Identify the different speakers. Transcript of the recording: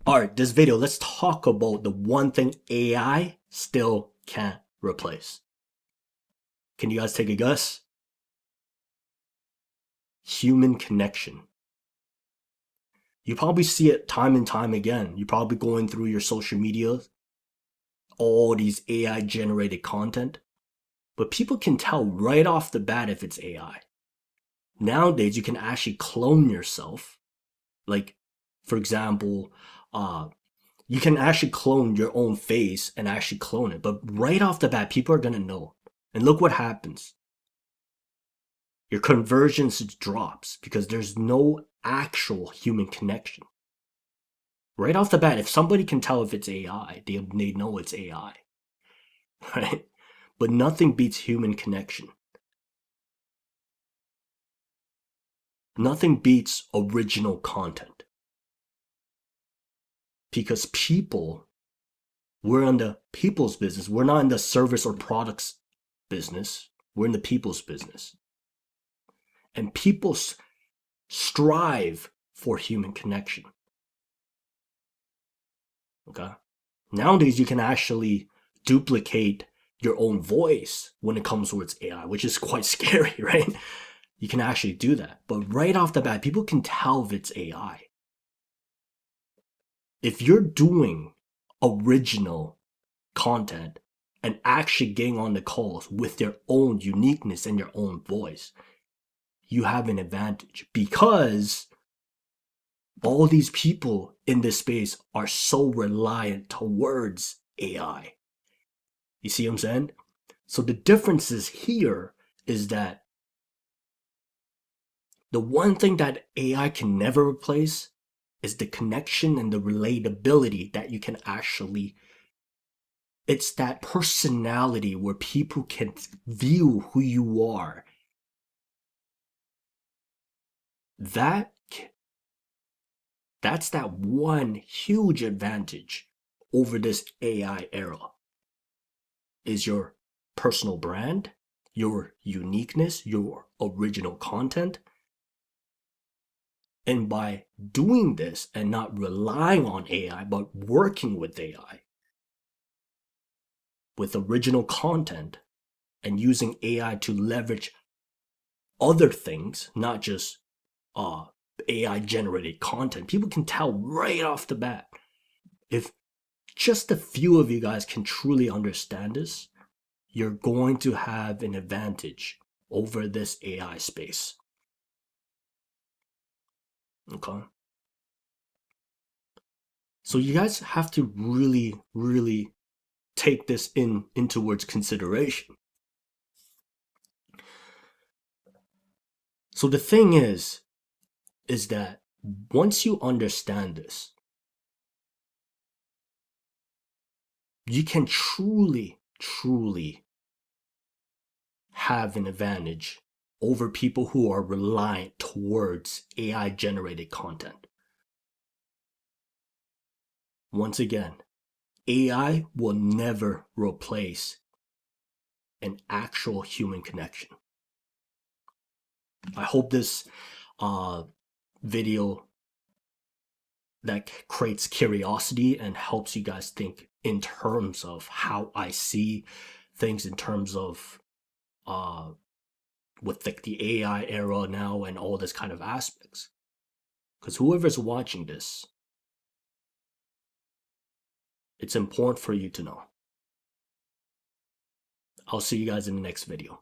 Speaker 1: Alright, this video, let's talk about the one thing AI still can't replace. Can you guys take a guess? Human connection. You probably see it time and time again. You're probably going through your social media, all these AI generated content, but people can tell right off the bat if it's AI. Nowadays, you can actually clone yourself. Like, for example, you can actually clone your own face and actually clone it. But right off the bat, people are going to know. And look what happens. Your conversions drops because there's no actual human connection. Right off the bat, if somebody can tell if it's AI, they know it's AI. Right? But nothing beats human connection. Nothing beats original content. Because people, we're in the people's business. We're not in the service or products business. We're in the people's business. And people strive for human connection. Okay? Nowadays, you can actually duplicate your own voice when it comes towards AI, which is quite scary, right? You can actually do that. But right off the bat, people can tell if it's AI. If you're doing original content and actually getting on the calls with your own uniqueness and your own voice, you have an advantage because all these people in this space are so reliant towards AI. You see what I'm saying? So the differences here is that the one thing that AI can never replace is the connection and the relatability that you can actually, it's that personality where people can view who you are. That's that one huge advantage over this AI era is your personal brand, your uniqueness, your original content. And by doing this and not relying on AI, but working with AI, with original content and using AI to leverage other things, not just AI generated content, people can tell right off the bat. If just a few of you guys can truly understand this, you're going to have an advantage over this AI space. Okay? So you guys have to really, really take this into towards consideration. So the thing is that once you understand this, you can truly, truly have an advantage over people who are reliant towards AI generated content. Once again, AI will never replace an actual human connection. I hope this video that creates curiosity and helps you guys think in terms of how I see things in terms of with like the AI era now and all this kind of aspects. Because whoever's watching this, it's important for you to know. I'll see you guys in the next video.